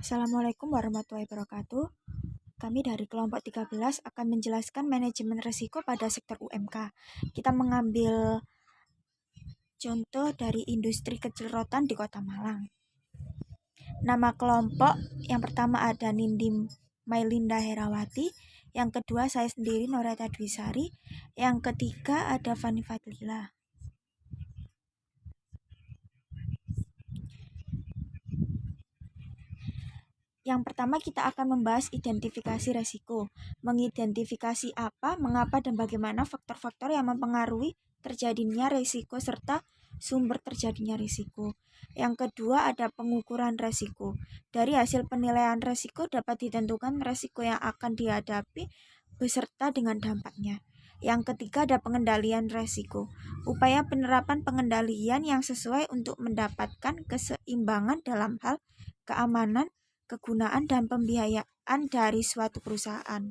Assalamualaikum warahmatullahi wabarakatuh. Kami dari kelompok 13 akan menjelaskan manajemen risiko pada sektor UMK. Kita mengambil contoh dari industri kecil rotan di Kota Malang. Nama kelompok yang pertama ada Nindi Mailinda Herawati, yang kedua saya sendiri Noreta Dwisari, yang ketiga ada Fani Fadlila. Yang pertama kita akan membahas identifikasi resiko. Mengidentifikasi apa, mengapa, dan bagaimana faktor-faktor yang mempengaruhi terjadinya resiko serta sumber terjadinya risiko. Yang kedua ada pengukuran resiko. Dari hasil penilaian resiko dapat ditentukan resiko yang akan dihadapi beserta dengan dampaknya. Yang ketiga ada pengendalian resiko. Upaya penerapan pengendalian yang sesuai untuk mendapatkan keseimbangan dalam hal keamanan, kegunaan, dan pembiayaan dari suatu perusahaan.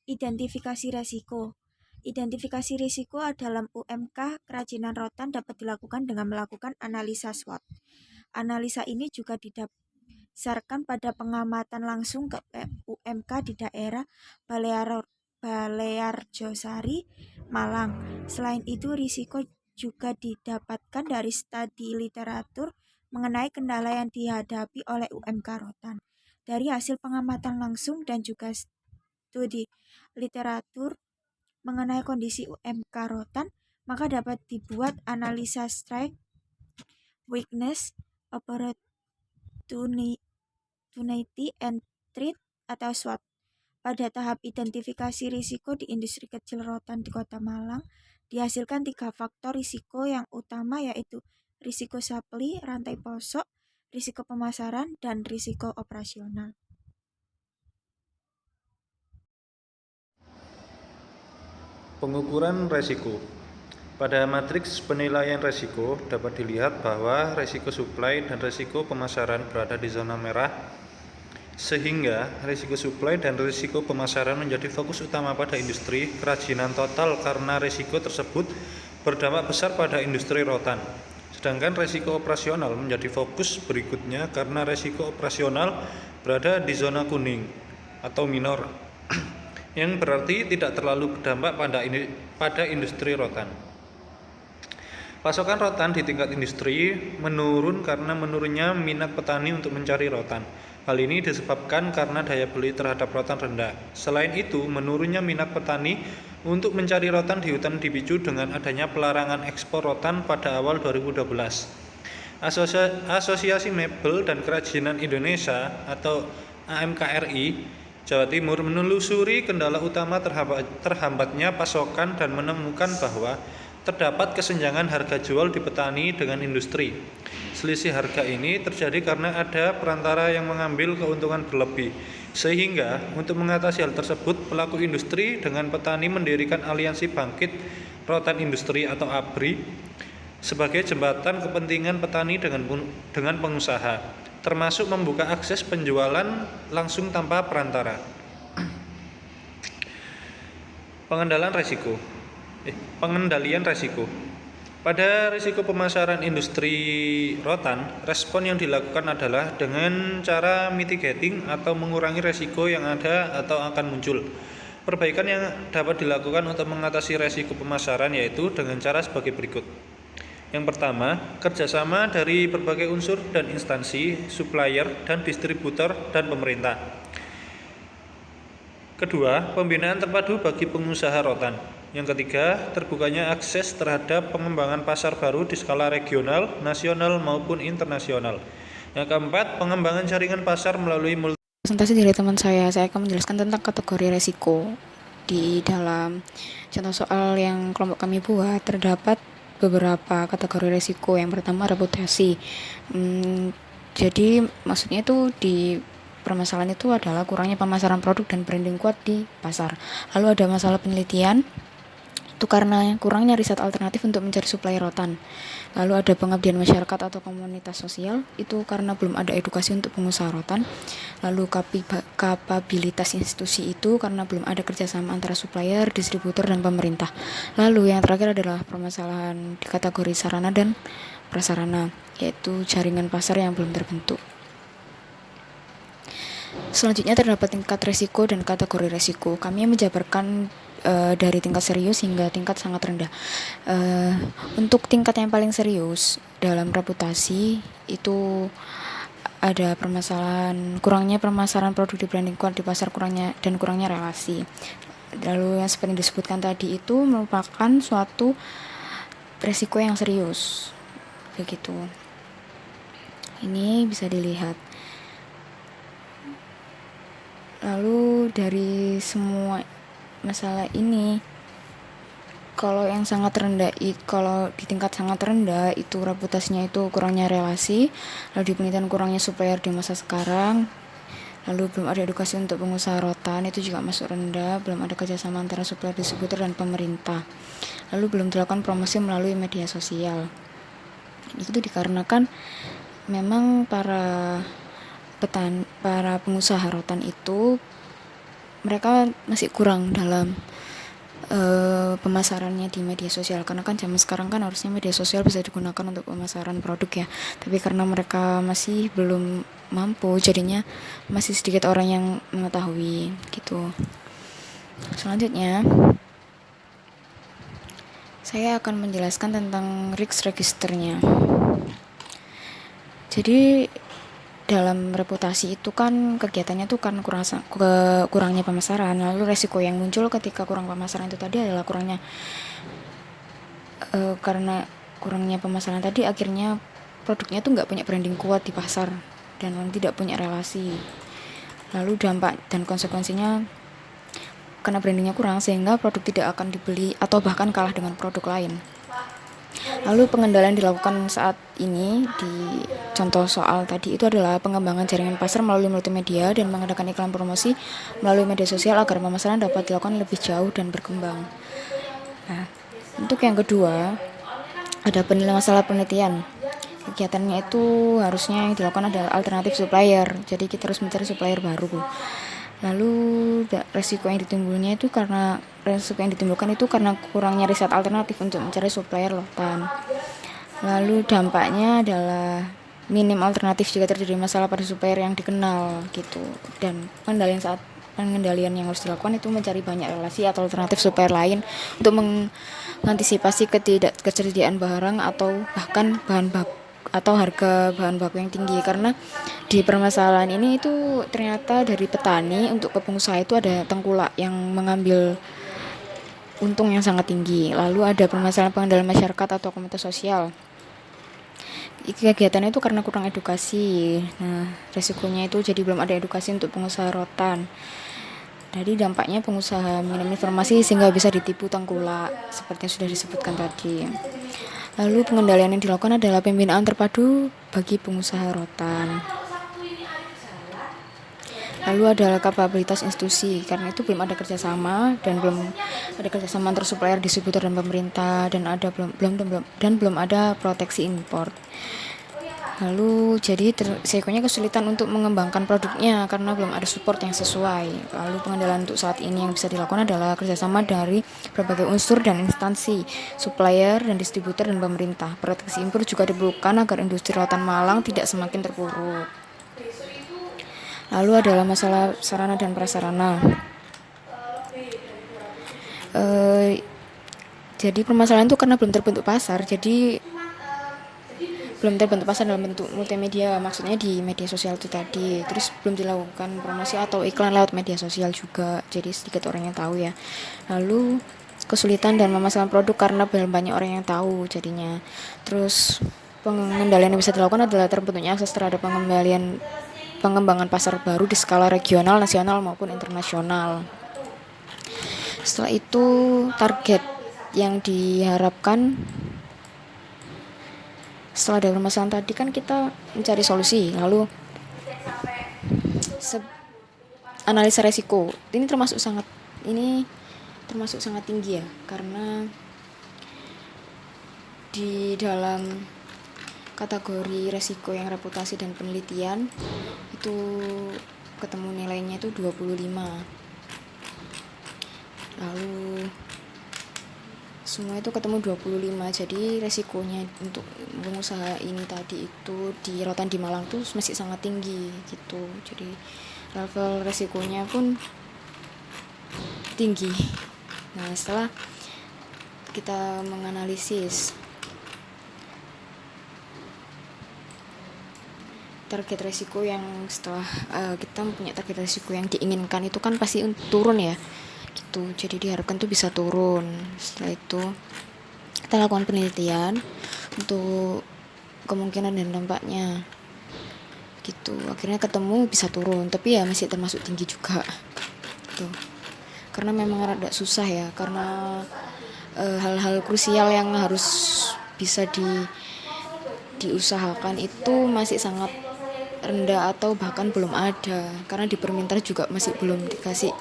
Identifikasi risiko. Identifikasi risiko dalam UMK kerajinan rotan dapat dilakukan dengan melakukan analisa SWOT. Analisa ini juga didasarkan pada pengamatan langsung ke UMK di daerah Balearjosari, Malang. Selain itu, risiko juga didapatkan dari studi literatur mengenai kendala yang dihadapi oleh UMK rotan. Dari hasil pengamatan langsung dan juga studi literatur mengenai kondisi UMK rotan, maka dapat dibuat analisa strength, weakness, opportunity, and threat atau SWOT. Pada tahap identifikasi risiko di industri kecil rotan di Kota Malang, dihasilkan 3 faktor risiko yang utama, yaitu risiko supply, rantai pasok, risiko pemasaran, dan risiko operasional. Pengukuran resiko. Pada matriks penilaian resiko dapat dilihat bahwa resiko suplai dan resiko pemasaran berada di zona merah, sehingga risiko suplai dan risiko pemasaran menjadi fokus utama pada industri kerajinan total karena risiko tersebut berdampak besar pada industri rotan. Sedangkan risiko operasional menjadi fokus berikutnya karena risiko operasional berada di zona kuning atau minor, yang berarti tidak terlalu berdampak pada industri rotan. Pasokan rotan di tingkat industri menurun karena menurunnya minat petani untuk mencari rotan. Hal ini disebabkan karena daya beli terhadap rotan rendah. Selain itu, menurunnya minat petani untuk mencari rotan di hutan dipicu dengan adanya pelarangan ekspor rotan pada awal 2012. Asosiasi Mebel dan Kerajinan Indonesia atau AMKRI Jawa Timur menelusuri kendala utama terhambatnya pasokan dan menemukan bahwa terdapat kesenjangan harga jual di petani dengan industri. Selisih harga ini terjadi karena ada perantara yang mengambil keuntungan berlebih. Sehingga untuk mengatasi hal tersebut, pelaku industri dengan petani mendirikan aliansi bangkit rotan industri atau ABRI sebagai jembatan kepentingan petani dengan pengusaha, termasuk membuka akses penjualan langsung tanpa perantara. Pengendalian risiko. Pada risiko pemasaran industri rotan, respon yang dilakukan adalah dengan cara mitigating atau mengurangi risiko yang ada atau akan muncul. Perbaikan yang dapat dilakukan untuk mengatasi risiko pemasaran yaitu dengan cara sebagai berikut. Yang pertama, kerjasama dari berbagai unsur dan instansi, supplier dan distributor dan pemerintah. Kedua, pembinaan terpadu bagi pengusaha rotan. Yang ketiga, terbukanya akses terhadap pengembangan pasar baru di skala regional, nasional maupun internasional. Yang keempat, pengembangan jaringan pasar melalui presentasi dari teman saya akan menjelaskan tentang kategori resiko. Di dalam contoh soal yang kelompok kami buat, terdapat beberapa kategori resiko. Yang pertama, reputasi. Jadi maksudnya itu di permasalahan itu adalah kurangnya pemasaran produk dan branding kuat di pasar. Lalu ada masalah penelitian. Itu karena kurangnya riset alternatif untuk mencari suplai rotan. Lalu ada pengabdian masyarakat atau komunitas sosial, itu karena belum ada edukasi untuk pengusaha rotan. Lalu kapabilitas institusi itu karena belum ada kerjasama antara supplier, distributor, dan pemerintah. Lalu yang terakhir adalah permasalahan di kategori sarana dan prasarana, yaitu jaringan pasar yang belum terbentuk. Selanjutnya terdapat tingkat resiko dan kategori resiko. Kami menjabarkan dari tingkat serius hingga tingkat sangat rendah. Untuk tingkat yang paling serius dalam reputasi itu ada kurangnya permasalahan produk di branding kuat di pasar, kurangnya relasi. Lalu yang seperti disebutkan tadi itu merupakan suatu resiko yang serius. Begitu. Ini bisa dilihat. Lalu dari semua masalah ini, kalau di tingkat sangat rendah itu reputasinya itu kurangnya relasi, lalu di penelitian kurangnya supplier di masa sekarang, lalu belum ada edukasi untuk pengusaha rotan, itu juga masuk rendah, belum ada kerjasama antara supplier, distributor, dan pemerintah, lalu belum dilakukan promosi melalui media sosial. Itu dikarenakan memang para pengusaha rotan itu mereka masih kurang dalam pemasarannya di media sosial, karena kan zaman sekarang kan harusnya media sosial bisa digunakan untuk pemasaran produk ya, tapi karena mereka masih belum mampu, jadinya masih sedikit orang yang mengetahui gitu. Selanjutnya saya akan menjelaskan tentang risk registernya. Jadi dalam reputasi itu kan kegiatannya tuh kan kurangnya pemasaran. Lalu resiko yang muncul ketika kurang pemasaran itu tadi adalah karena kurangnya pemasaran tadi, akhirnya produknya tuh nggak punya branding kuat di pasar dan tidak punya relasi. Lalu dampak dan konsekuensinya karena brandingnya kurang sehingga produk tidak akan dibeli atau bahkan kalah dengan produk lain. Lalu pengendalian dilakukan saat ini di contoh soal tadi itu adalah pengembangan jaringan pasar melalui multimedia dan mengadakan iklan promosi melalui media sosial agar pemasaran dapat dilakukan lebih jauh dan berkembang. Nah, untuk yang kedua ada masalah penelitian. Kegiatannya itu harusnya yang dilakukan adalah alternatif supplier. Jadi kita harus mencari supplier baru. Lalu resiko yang ditimbulkan itu karena kurangnya riset alternatif untuk mencari supplier rotan. Lalu dampaknya adalah minim alternatif jika terjadi masalah pada supplier yang dikenal gitu. Dan pengendalian yang harus dilakukan itu mencari banyak relasi atau alternatif supplier lain untuk mengantisipasi ketidaktersediaan barang atau bahkan harga bahan baku yang tinggi, karena di permasalahan ini itu ternyata dari petani untuk ke pengusaha itu ada tengkulak yang mengambil untung yang sangat tinggi. Lalu ada permasalahan pengendalian masyarakat atau komunitas sosial. Kegiatannya itu karena kurang edukasi. Nah, resikonya itu jadi belum ada edukasi untuk pengusaha rotan. Jadi dampaknya pengusaha minim informasi sehingga bisa ditipu tengkulak seperti yang sudah disebutkan tadi. Lalu pengendalian yang dilakukan adalah pembinaan terpadu bagi pengusaha rotan. Lalu adalah kapabilitas institusi, karena itu belum ada kerjasama antar supplier, distributor, dan pemerintah, dan belum ada proteksi impor. Lalu jadi resikonya kesulitan untuk mengembangkan produknya karena belum ada support yang sesuai. Lalu pengendalian untuk saat ini yang bisa dilakukan adalah kerjasama dari berbagai unsur dan instansi, supplier dan distributor dan pemerintah. Proteksi impor juga diperlukan agar industri rotan Malang tidak semakin terpuruk. Lalu adalah masalah sarana dan prasarana. Jadi permasalahan itu karena belum terbentuk pasar, dalam bentuk multimedia, maksudnya di media sosial itu tadi. Terus belum dilakukan promosi atau iklan lewat media sosial juga, jadi sedikit orang yang tahu ya. Lalu kesulitan dan memasarkan produk karena belum banyak orang yang tahu jadinya. Terus pengendalian yang bisa dilakukan adalah terbentuknya akses terhadap pengembangan pasar baru di skala regional, nasional maupun internasional. Setelah itu target yang diharapkan setelah ada permasalahan tadi kan kita mencari solusi, lalu analisa resiko ini termasuk sangat tinggi ya, karena di dalam kategori resiko yang reputasi dan penelitian itu ketemu nilainya itu 25. Lalu semua itu ketemu 25, jadi resikonya untuk pengusaha ini tadi itu di Rotan di Malang tuh masih sangat tinggi gitu. Jadi level resikonya pun tinggi. Nah, setelah kita menganalisis target resiko yang setelah kita punya target resiko yang diinginkan itu kan pasti turun ya gitu, jadi diharapkan tuh bisa turun. Setelah itu kita lakukan penelitian untuk kemungkinan dan dampaknya gitu, akhirnya ketemu bisa turun, tapi ya masih termasuk tinggi juga gitu. Karena memang rada susah ya, karena hal-hal krusial yang harus bisa diusahakan itu masih sangat rendah atau bahkan belum ada, karena di Permintar juga masih belum dikasih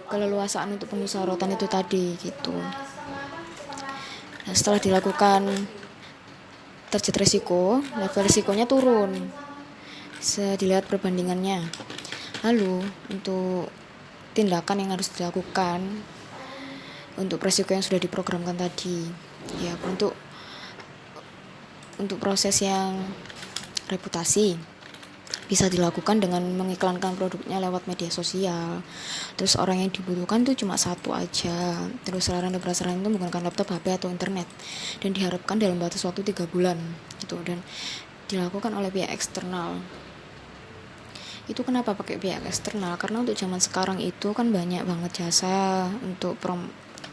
keleluasaan untuk pengusaha rotan itu tadi gitu. Nah, setelah dilakukan target resiko, level resikonya turun, bisa dilihat perbandingannya. Lalu untuk tindakan yang harus dilakukan untuk resiko yang sudah diprogramkan tadi ya, untuk proses yang reputasi bisa dilakukan dengan mengiklankan produknya lewat media sosial. Terus orang yang dibutuhkan tuh cuma satu aja. Terus sarana dan prasarana itu menggunakan laptop, HP atau internet, dan diharapkan dalam batas waktu 3 bulan gitu, dan dilakukan oleh pihak eksternal. Itu kenapa pakai pihak eksternal? Karena untuk zaman sekarang itu kan banyak banget jasa untuk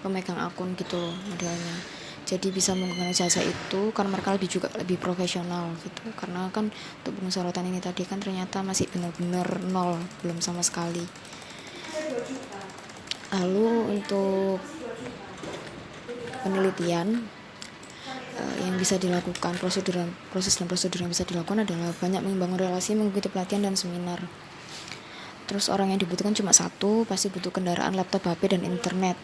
pemegang akun gitu modelnya. Jadi bisa menggunakan jasa itu karena mereka lebih profesional gitu. Karena kan untuk pengusaha rotan ini tadi kan ternyata masih benar-benar nol, belum sama sekali. Lalu untuk penelitian yang bisa dilakukan, proses dan prosedur yang bisa dilakukan adalah banyak membangun relasi, mengikuti pelatihan dan seminar. Terus orang yang dibutuhkan cuma satu, pasti butuh kendaraan, laptop, HP, dan internet.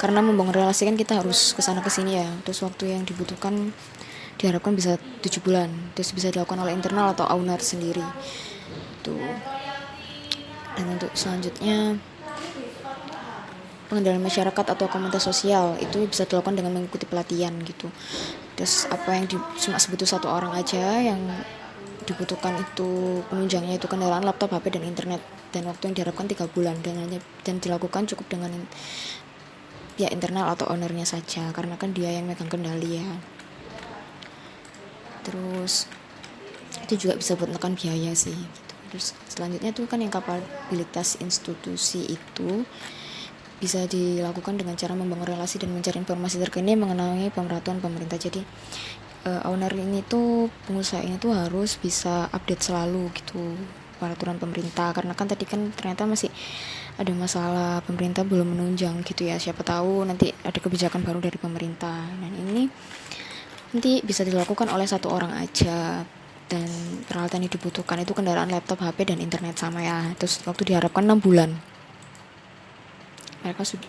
Karena membangun relasi kan kita harus kesana kesini ya. Terus waktu yang dibutuhkan diharapkan bisa 7 bulan. Terus bisa dilakukan oleh internal atau owner sendiri tuh. Dan untuk selanjutnya pengendalian masyarakat atau komunitas sosial itu bisa dilakukan dengan mengikuti pelatihan gitu. Terus apa yang cuma sebutuh satu orang aja, yang dibutuhkan itu penunjangnya itu kendaraan, laptop, HP, dan internet, dan waktu yang diharapkan 3 bulan, dan dilakukan cukup dengan pihak internal atau ownernya saja, karena kan dia yang megang kendali ya. Terus itu juga bisa buat menekan biaya sih gitu. Terus selanjutnya tuh kan yang kapabilitas institusi itu bisa dilakukan dengan cara membangun relasi dan mencari informasi terkini mengenai pemerataan pemerintah. Jadi owner ini tuh, pengusaha ini tuh harus bisa update selalu gitu peraturan pemerintah, karena kan tadi kan ternyata masih ada masalah, pemerintah belum menunjang gitu ya, siapa tahu nanti ada kebijakan baru dari pemerintah. Dan ini nanti bisa dilakukan oleh satu orang aja, dan peralatan yang dibutuhkan itu kendaraan, laptop, HP, dan internet sama ya. Terus waktu diharapkan 6 bulan.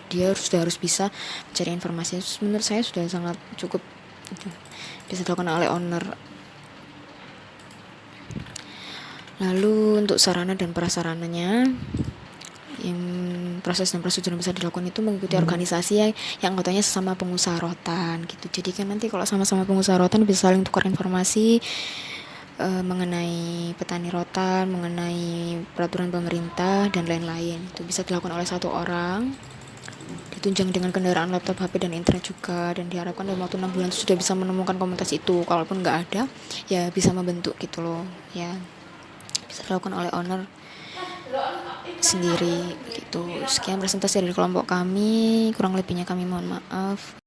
Dia sudah harus bisa mencari informasi. Menurut saya sudah sangat cukup bisa dilakukan oleh owner. Lalu untuk sarana dan prasarananya, yang proses dan prosedur yang bisa dilakukan itu mengikuti organisasi yang anggotanya sesama pengusaha rotan gitu. Jadi kan nanti kalau sama-sama pengusaha rotan bisa saling tukar informasi mengenai petani rotan, mengenai peraturan pemerintah dan lain-lain. Itu bisa dilakukan oleh satu orang, ditunjang dengan kendaraan, laptop, HP, dan internet juga, dan diharapkan dalam waktu 6 bulan itu sudah bisa menemukan komunitas itu. Kalaupun nggak ada ya bisa membentuk gitu loh ya, bisa dilakukan oleh owner sendiri gitu. Sekian presentasi dari kelompok kami, kurang lebihnya kami mohon maaf.